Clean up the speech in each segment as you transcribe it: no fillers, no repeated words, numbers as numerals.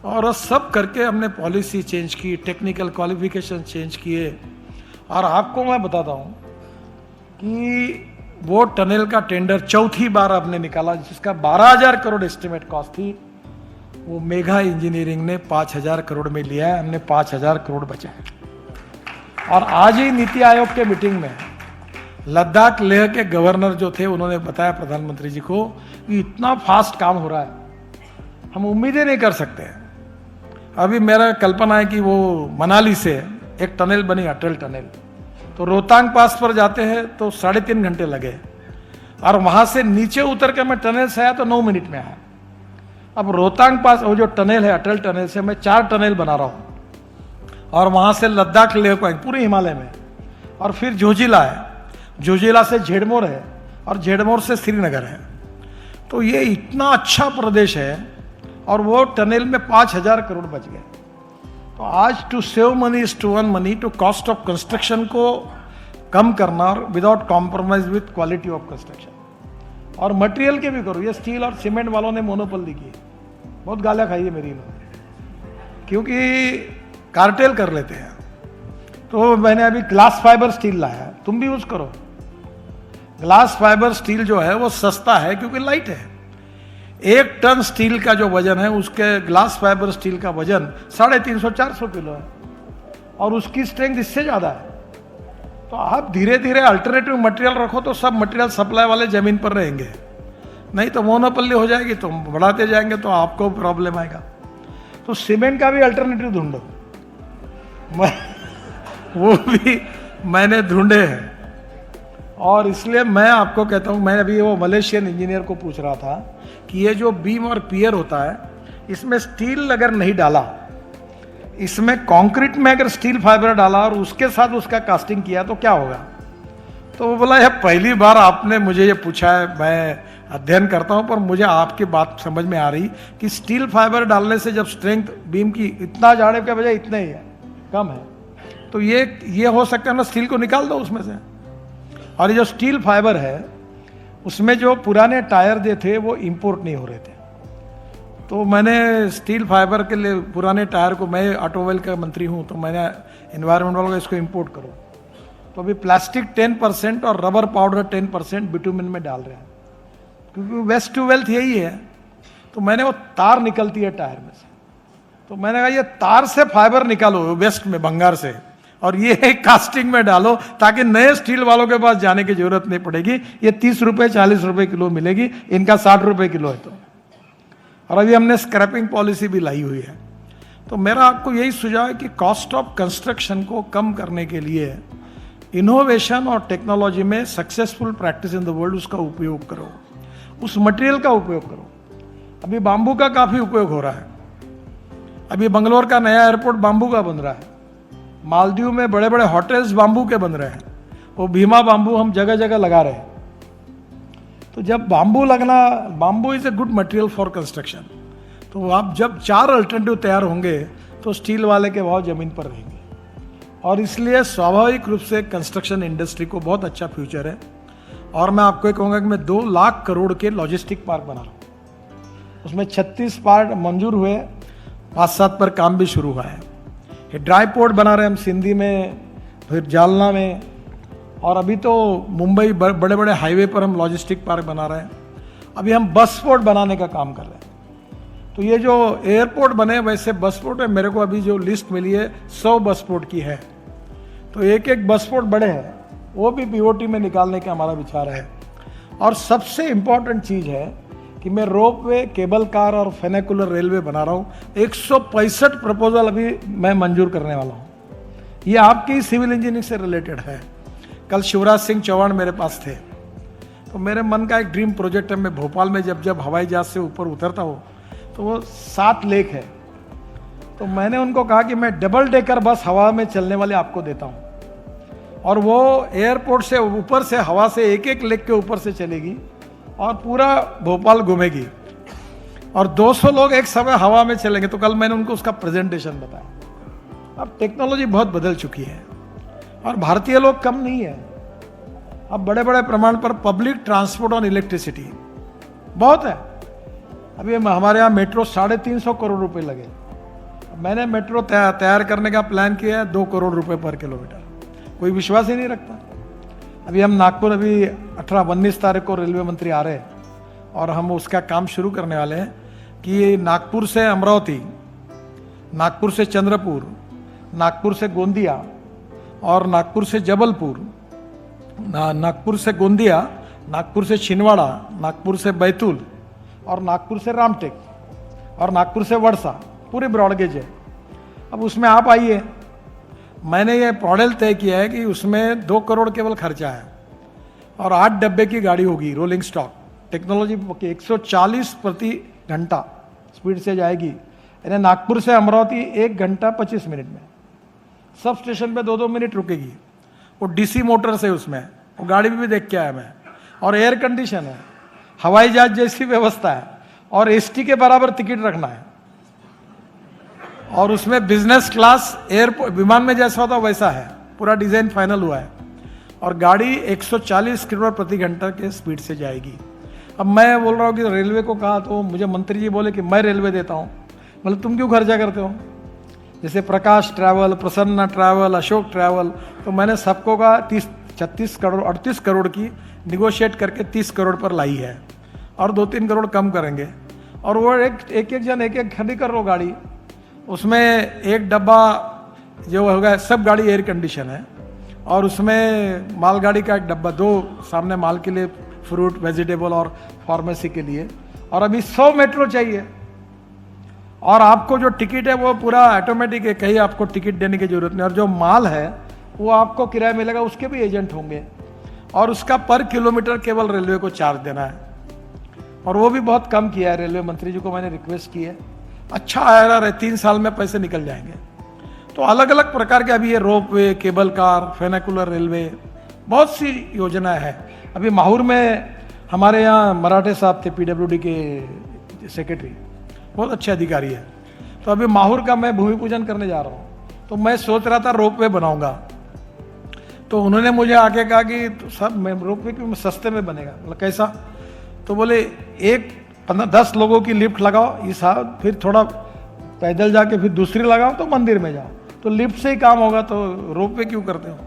और सब करके हमने पॉलिसी चेंज की, टेक्निकल क्वालिफिकेशन चेंज किए। और आपको मैं बताता हूँ कि वो टनल का टेंडर चौथी बार आपने निकाला, जिसका 12,000 करोड़ एस्टिमेट कॉस्ट थी, वो मेगा इंजीनियरिंग ने 5,000 करोड़ में लिया है। हमने 5,000 करोड़ बचाए। और आज ही नीति आयोग के मीटिंग में लद्दाख लेह के गवर्नर जो थे, उन्होंने बताया प्रधानमंत्री जी को कि इतना फास्ट काम हो रहा है, हम उम्मीद ही नहीं कर सकते हैं। अभी मेरा कल्पना है कि वो मनाली से एक टनल बनी, अटल टनल, तो रोहतांग पास पर जाते हैं तो 3.5 घंटे लगे, और वहां से नीचे उतर के मैं टनल से आया तो 9 मिनट में आया। अब रोहतांग पास वो जो टनल है, अटल टनल से मैं 4 टनल बना रहा हूँ, और वहां से लद्दाख लेह को पूरे हिमालय में, और फिर जोजिला है, जोजिला से झेड़मोर है, और झेड़मोर से श्रीनगर है। तो ये इतना अच्छा प्रदेश है, और वो टनल में 5,000 करोड़ बच गए। तो आज to save money is to earn money, to cost of construction को कम करना without compromise with quality of construction, और मटेरियल के भी करो। ये स्टील और सीमेंट वालों ने मोनोपोली की, बहुत गालियां खाई है मेरी इन्होंने, क्योंकि कार्टेल कर लेते हैं। तो मैंने अभी ग्लास फाइबर स्टील लाया, तुम भी यूज करो। ग्लास फाइबर स्टील जो है वो सस्ता है क्योंकि लाइट है। 1 टन स्टील का जो वजन है, उसके ग्लास फाइबर स्टील का वजन 350-400 किलो है, और उसकी स्ट्रेंथ इससे ज्यादा है। तो आप धीरे धीरे अल्टरनेटिव मटेरियल रखो तो सब मटेरियल सप्लाई वाले जमीन पर रहेंगे, नहीं तो मोनोपोली हो जाएगी, तो बढ़ाते जाएंगे तो आपको प्रॉब्लम आएगा। तो सीमेंट का भी अल्टरनेटिव ढूंढो, वो भी मैंने ढूंढे हैं। और इसलिए मैं आपको कहता हूं, मैं अभी वो मलेशियन इंजीनियर को पूछ रहा था कि ये जो बीम और पियर होता है, इसमें स्टील अगर नहीं डाला, इसमें कंक्रीट में अगर स्टील फाइबर डाला और उसके साथ उसका कास्टिंग किया तो क्या होगा? तो वो बोला, यह पहली बार आपने मुझे ये पूछा है, मैं अध्ययन करता हूं, पर मुझे आपकी बात समझ में आ रही कि स्टील फाइबर डालने से जब स्ट्रेंथ बीम की इतना जाने के बजाय इतना ही है, कम है, तो ये हो सकता है ना, स्टील को निकाल दो उसमें से। और ये जो स्टील फाइबर है, उसमें जो पुराने टायर जो थे वो इंपोर्ट नहीं हो रहे थे, तो मैंने स्टील फाइबर के लिए पुराने टायर को, मैं ऑटोमोबाइल का मंत्री हूँ, तो मैंने एनवायरमेंट वालों को इसको इंपोर्ट करो। तो अभी प्लास्टिक 10% और रबर पाउडर 10% बिटुमिन में डाल रहे हैं, क्योंकि वेस्ट टू वेल्थ यही है। तो मैंने वो तार निकलती है टायर में से, तो मैंने कहा ये तार से फाइबर निकालो वेस्ट में, भंगार से, और ये कास्टिंग में डालो, ताकि नए स्टील वालों के पास जाने की जरूरत नहीं पड़ेगी। ये 30 रुपए 40 रुपए किलो मिलेगी, इनका 60 रुपए किलो है। तो और अभी हमने स्क्रैपिंग पॉलिसी भी लाई हुई है। तो मेरा आपको यही सुझाव है कि कॉस्ट ऑफ कंस्ट्रक्शन को कम करने के लिए इनोवेशन और टेक्नोलॉजी में successful practice in the world, उसका उपयोग करो, उस मटेरियल का उपयोग करो। अभी बांबू का काफी उपयोग हो रहा है। अभी बंगलोर का नया एयरपोर्ट बांबू का बन रहा है, मालदीव में बड़े बड़े होटल्स बांबू के बन रहे हैं, वो भीमा बांबू हम जगह जगह लगा रहे हैं। तो जब बांबू लगना, bamboo is a good material for construction, तो आप जब 4 अल्टरनेटिव तैयार होंगे तो स्टील वाले के भाव जमीन पर रहेंगे, और इसलिए स्वाभाविक रूप से कंस्ट्रक्शन इंडस्ट्री को बहुत अच्छा फ्यूचर है। और मैं आपको कहूँगा कि मैं 2 लाख करोड़ के लॉजिस्टिक पार्क बना रहा हूँ, उसमें 36 पार्क मंजूर हुए, 5-7 पर काम भी शुरू हुआ है। ये ड्राई पोर्ट बना रहे हैं हम सिंधी में, फिर जालना में, और अभी तो मुंबई बड़े बड़े हाईवे पर हम लॉजिस्टिक पार्क बना रहे हैं। अभी हम बस पोर्ट बनाने का काम कर रहे हैं। तो ये जो एयरपोर्ट बने, वैसे बस पोर्ट है, मेरे को अभी जो लिस्ट मिली है 100 बस पोर्ट की है। तो एक बस पोर्ट बड़े हैं, वो भी बीओटी में निकालने का हमारा विचार है। और सबसे इंपॉर्टेंट चीज़ है कि मैं रोपवे, केबल कार और फेनेकुलर रेलवे बना रहा हूँ। 165 प्रपोजल अभी मैं मंजूर करने वाला हूँ। ये आपकी सिविल इंजीनियरिंग से रिलेटेड है। कल शिवराज सिंह चौहान मेरे पास थे, तो मेरे मन का एक ड्रीम प्रोजेक्ट है, मैं भोपाल में जब हवाई जहाज से ऊपर उतरता हूँ तो वो 7 लेक है, तो मैंने उनको कहा कि मैं डबल डेकर बस हवा में चलने वाले आपको देता हूँ, और वो एयरपोर्ट से ऊपर से हवा से एक लेक के ऊपर से चलेगी और पूरा भोपाल घूमेगी, और 200 लोग एक समय हवा में चलेंगे। तो कल मैंने उनको उसका प्रेजेंटेशन बताया। अब टेक्नोलॉजी बहुत बदल चुकी है, और भारतीय लोग कम नहीं है। अब बड़े बड़े प्रमाण पर पब्लिक ट्रांसपोर्ट और इलेक्ट्रिसिटी बहुत है। अभी हमारे यहाँ मेट्रो 350 करोड़ रुपए लगे, मैंने मेट्रो तैयार करने का प्लान किया है 2 करोड़ रुपए पर किलोमीटर, कोई विश्वास ही नहीं रखता। अभी हम नागपुर, अभी 18-19 तारीख को रेलवे मंत्री आ रहे हैं और हम उसका काम शुरू करने वाले हैं कि नागपुर से अमरावती, नागपुर से चंद्रपुर, नागपुर से गोंदिया और नागपुर से जबलपुर, नागपुर से गोंदिया, नागपुर से छिंदवाड़ा, नागपुर से बैतूल और नागपुर से रामटेक और नागपुर से वर्षा, पूरी ब्रॉडगेज है। अब उसमें आप आइए, मैंने ये मॉडल तय किया है कि उसमें 2 करोड़ केवल खर्चा है और 8 डब्बे की गाड़ी होगी, रोलिंग स्टॉक टेक्नोलॉजी, 140 प्रति घंटा स्पीड से जाएगी। यानी नागपुर से अमरावती 1 घंटा 25 मिनट में, सब स्टेशन पे 2-2 मिनट रुकेगी। वो डीसी मोटर से उसमें, वो गाड़ी भी देख के आया मैं, और एयर कंडीशन है, हवाई जहाज जैसी व्यवस्था है और एसटी के बराबर टिकट रखना है और उसमें बिजनेस क्लास एयरपोर्ट विमान में जैसा होता वैसा है, पूरा डिजाइन फाइनल हुआ है और गाड़ी 140 किलोमीटर प्रति घंटा के स्पीड से जाएगी। अब मैं बोल रहा हूँ कि रेलवे को कहा तो मुझे मंत्री जी बोले कि मैं रेलवे देता हूँ। मतलब तुम क्यों खर्चा करते हो? जैसे Prakash travel, Prasanna travel, Ashok travel, तो मैंने सबको कहा 36 करोड़ 38 करोड़ की निगोशिएट करके 30 करोड़ पर लाई है और 2-3 करोड़ कम करेंगे। और वो एक जन एक खड़ी कर लो गाड़ी, उसमें एक डब्बा जो होगा, सब गाड़ी एयर कंडीशन है और उसमें मालगाड़ी का एक डब्बा, 2 सामने माल के लिए, फ्रूट वेजिटेबल और फार्मेसी के लिए। और अभी 100 मेट्रो चाहिए और आपको जो टिकट है वो पूरा ऑटोमेटिक है, कहीं आपको टिकट देने की जरूरत नहीं। और जो माल है वो आपको किराया मिलेगा, उसके भी एजेंट होंगे और उसका पर किलोमीटर केवल रेलवे को चार्ज देना है और वो भी बहुत कम किया है। रेलवे मंत्री जी को मैंने रिक्वेस्ट की है, अच्छा आया रहा, 3 साल में पैसे निकल जाएंगे। तो अलग अलग प्रकार के अभी ये रोप वे, केबल कार, फेनाकुलर रेलवे, बहुत सी योजनाएं हैं। अभी माहौर में हमारे यहाँ मराठे साहब थे, पीडब्ल्यूडी के सेक्रेटरी, बहुत अच्छे अधिकारी है। तो अभी माहौर का मैं भूमि पूजन करने जा रहा हूँ, तो मैं सोच रहा था रोप वे बनाऊंगा। तो उन्होंने मुझे आके कहा कि तो सब मैं रोप वे क्यों सस्ते में बनेगा, मतलब कैसा? तो बोले 10 लोगों की लिफ्ट लगाओ इस साहब, फिर थोड़ा पैदल जाके फिर दूसरी लगाओ तो मंदिर में जाओ, तो लिफ्ट से ही काम होगा, तो रोप वे क्यों करते हो?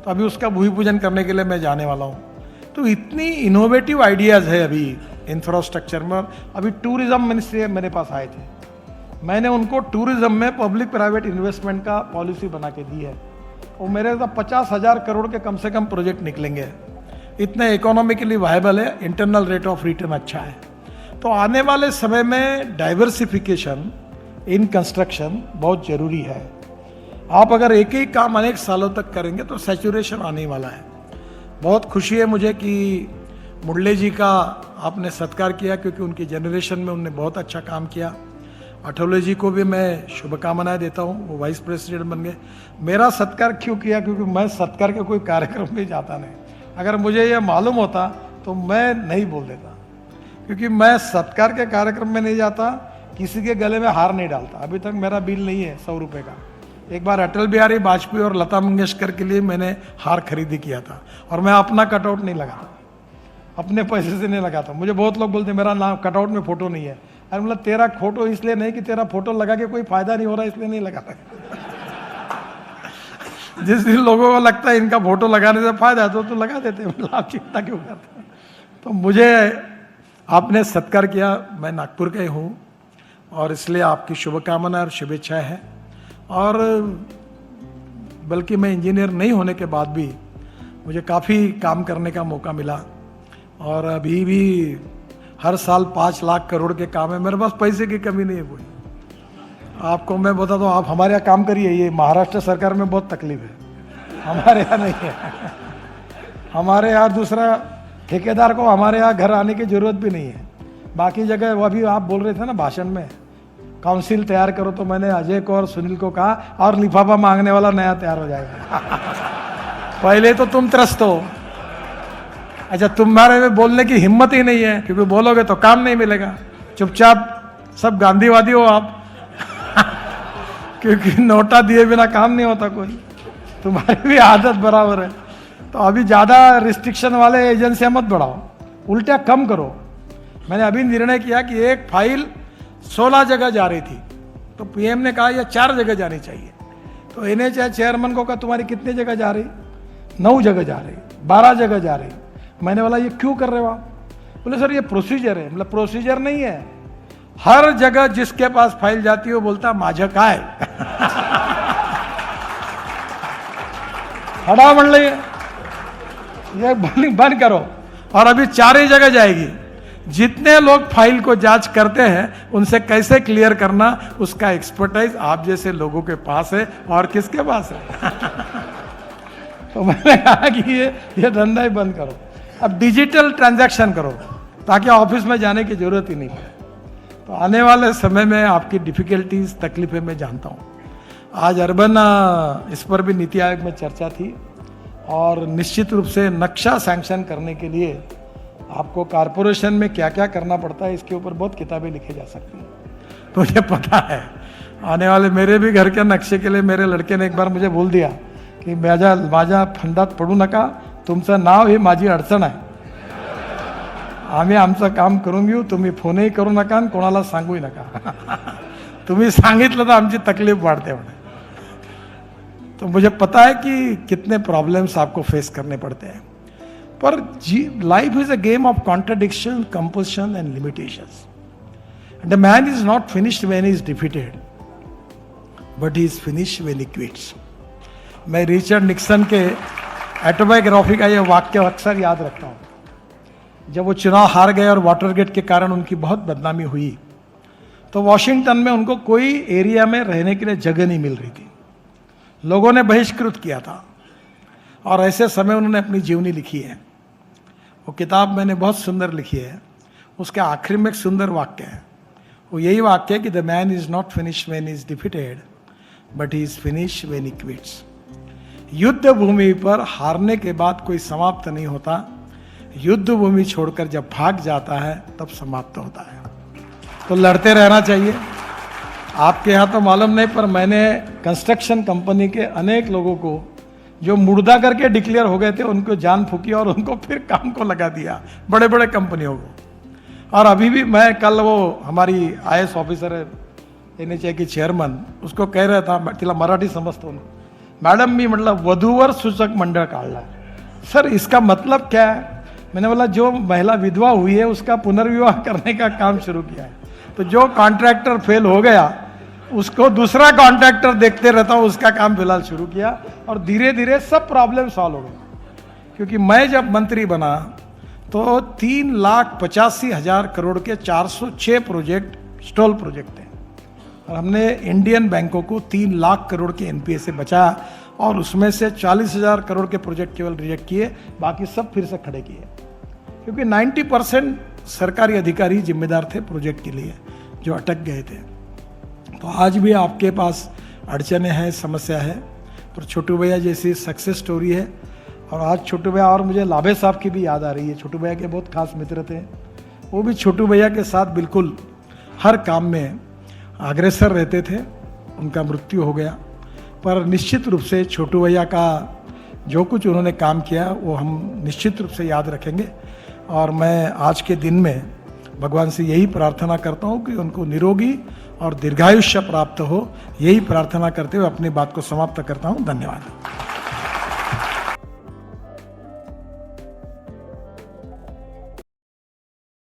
तो अभी उसका भूमि पूजन करने के लिए मैं जाने वाला हूँ। तो इतनी इनोवेटिव आइडियाज़ है अभी इंफ्रास्ट्रक्चर में। अभी टूरिज्म मिनिस्ट्री मेरे पास आए थे, मैंने उनको टूरिज्म में पब्लिक प्राइवेट इन्वेस्टमेंट का पॉलिसी बना के दी है। वो मेरे तो 50,000 करोड़ के कम से कम प्रोजेक्ट निकलेंगे, इतने इकोनॉमिकली वायबल है, इंटरनल रेट ऑफ रिटर्न अच्छा है। तो आने वाले समय में डाइवर्सिफिकेशन इन कंस्ट्रक्शन बहुत ज़रूरी है। आप अगर एक ही काम अनेक सालों तक करेंगे तो सैचुरेशन आने वाला है। बहुत खुशी है मुझे कि मुरली जी का आपने सत्कार किया, क्योंकि उनकी जनरेशन में उन्होंने बहुत अच्छा काम किया। अठौले जी को भी मैं शुभकामनाएं देता हूँ, वो वाइस प्रेसिडेंट बन गए। मेरा सत्कार क्यों किया? क्योंकि मैं सत्कार के कोई कार्यक्रम में जाता नहीं। अगर मुझे ये मालूम होता तो मैं नहीं बोल देता, क्योंकि मैं सत्कार के कार्यक्रम में नहीं जाता, किसी के गले में हार नहीं डालता। अभी तक मेरा बिल नहीं है 100 रुपये का। एक बार अटल बिहारी वाजपेयी और लता मंगेशकर के लिए मैंने हार खरीदी किया था और मैं अपना कटआउट नहीं लगाता, अपने पैसे से नहीं लगाता। मुझे बहुत लोग बोलते मेरा नाम कटआउट में फोटो नहीं है। अरे मतलब तेरा फोटो इसलिए नहीं कि तेरा फोटो लगा के कोई फायदा नहीं हो रहा इसलिए नहीं लगाता। जिस दिन लोगों को लगता है इनका फोटो लगाने से फायदा है तो लगा देते हैं, मतलब आप चिंता क्यों करते? तो मुझे आपने सत्कार किया, मैं नागपुर का ही हूँ और इसलिए आपकी शुभकामनाएं और शुभेच्छाएं हैं। और बल्कि मैं इंजीनियर नहीं होने के बाद भी मुझे काफ़ी काम करने का मौका मिला और अभी भी हर साल 5 लाख करोड़ के काम है। मेरे पास पैसे की कमी नहीं है कोई। आपको मैं बता दूँ, आप हमारे यहाँ काम करिए, ये महाराष्ट्र सरकार में बहुत तकलीफ है, हमारे यहाँ नहीं है। हमारे यहाँ दूसरा ठेकेदार को हमारे यहाँ घर आने की जरूरत भी नहीं है। बाकी जगह वो अभी आप बोल रहे थे ना भाषण में, काउंसिल तैयार करो, तो मैंने अजय को और सुनील को कहा और लिफाफा मांगने वाला नया तैयार हो जाएगा। पहले तो तुम त्रस्त हो। अच्छा, तुम्हारे में बोलने की हिम्मत ही नहीं है, क्योंकि बोलोगे तो काम नहीं मिलेगा। चुपचाप सब गांधीवादी हो आप। क्योंकि नोटा दिए बिना काम नहीं होता कोई, तुम्हारी भी आदत बराबर है। तो अभी ज़्यादा रिस्ट्रिक्शन वाले एजेंसियां मत बढ़ाओ, उल्टा कम करो। मैंने अभी निर्णय किया कि एक फाइल 16 जगह जा रही थी, तो पीएम ने कहा यह 4 जगह जानी चाहिए। तो एनएचआई चेयरमैन को कहा तुम्हारी कितनी जगह जा रही? 9 जगह जा रही, 12 जगह जा रही। मैंने बोला ये क्यों कर रहे हो आप? बोले सर ये प्रोसीजर है। मतलब प्रोसीजर नहीं है, हर जगह जिसके पास फाइल जाती है वो बोलता माझं काय हड़ा म्हणले ये बंद करो। और अभी 4 ही जगह जाएगी। जितने लोग फाइल को जांच करते हैं उनसे कैसे क्लियर करना, उसका एक्सपर्टाइज आप जैसे लोगों के पास है, और किसके पास है तो मैंने कहा कि ये धंधा ही बंद करो, अब डिजिटल ट्रांजैक्शन करो ताकि ऑफिस में जाने की जरूरत ही नहीं पड़े। तो आने वाले समय में आपकी डिफिकल्टीज, तकलीफें मैं जानता हूँ। आज अर्बन इस पर भी नीति आयोग में चर्चा थी, और निश्चित रूप से नक्शा सैंक्शन करने के लिए आपको कॉरपोरेशन में क्या क्या करना पड़ता है इसके ऊपर बहुत किताबें लिखी जा सकती हैं। तो मुझे पता है आने वाले मेरे भी घर के नक्शे के लिए मेरे लड़के ने एक बार मुझे बोल दिया की माझ्या फंडात पडू नका, तुमचं नाव ही माझी अडचण आहे, आम्ही आमचं काम करून घेऊ, तुम्ही फोनही करू नका आणि कोणाला सांगूही नका तुम्ही सांगितलं तर आमची तकलीफ वाढते म्हणे। तो मुझे पता है कि कितने प्रॉब्लम्स आपको फेस करने पड़ते हैं, पर life is a game of contradiction, compulsion and limitations. The man is not finished when he is defeated, but he is finished when he quits. मैं रिचर्ड निक्सन के ऑटोबायोग्राफी का यह वाक्य अक्सर याद रखता हूँ। जब वो चुनाव हार गए और वाटरगेट के कारण उनकी बहुत बदनामी हुई, तो वॉशिंगटन में उनको कोई एरिया में रहने के लिए जगह नहीं मिल रही थी, लोगों ने बहिष्कृत किया था, और ऐसे समय उन्होंने अपनी जीवनी लिखी है। वो किताब मैंने बहुत सुंदर लिखी है। उसके आखिरी में एक सुंदर वाक्य है, वो यही वाक्य है कि the man is not finished when he is defeated, but he is finished when he quits. युद्ध भूमि पर हारने के बाद कोई समाप्त नहीं होता, युद्ध भूमि छोड़कर जब भाग जाता है तब समाप्त होता है। तो लड़ते रहना चाहिए। आपके यहाँ तो मालूम नहीं, पर मैंने कंस्ट्रक्शन कंपनी के अनेक लोगों को जो मुर्दा करके डिक्लेयर हो गए थे उनको जान फूकी और उनको फिर काम को लगा दिया, बड़े बड़े कंपनियों को। और अभी भी मैं कल वो हमारी IAS ऑफिसर है NHI की चेयरमन, उसको कह रहा था, तिला मराठी समजतो ना, मॅडम मी म्हटलं वधूवर सूचक मंडळ काढला, सर इसका मतलब क्या है? मैंने बोला जो महिला विधवा हुई है उसका पुनर्विवाह करने का काम शुरू किया है। तो जो कॉन्ट्रैक्टर फेल हो गया उसको दूसरा कॉन्ट्रैक्टर देखते रहता हूँ, उसका काम फिलहाल शुरू किया, और धीरे धीरे सब प्रॉब्लम सॉल्व हो गए। क्योंकि मैं जब मंत्री बना तो 3,85,000 करोड़ के 406 प्रोजेक्ट स्टॉल प्रोजेक्ट थे, और हमने इंडियन बैंकों को 3 लाख करोड़ के NPA से बचाया, और उसमें से 40,000 करोड़ के प्रोजेक्ट केवल रिजेक्ट किए, बाकी सब फिर से खड़े किए। क्योंकि 90% सरकारी अधिकारी जिम्मेदार थे प्रोजेक्ट के लिए जो अटक गए थे। तो आज भी आपके पास अड़चने हैं, समस्या है, पर छोटू भैया जैसी सक्सेस स्टोरी है। और आज छोटू भैया, और मुझे लाभे साहब की भी याद आ रही है, छोटू भैया के बहुत खास मित्र थे, वो भी छोटू भैया के साथ बिल्कुल हर काम में अग्रसर रहते थे। उनका मृत्यु हो गया, पर निश्चित रूप से छोटू भैया का जो कुछ उन्होंने काम किया वो हम निश्चित रूप से याद रखेंगे। और मैं आज के दिन में भगवान से यही प्रार्थना करता हूँ कि उनको निरोगी और दीर्घायुष्य प्राप्त हो, यही प्रार्थना करते हुए अपनी बात को समाप्त करता हूँ। धन्यवाद।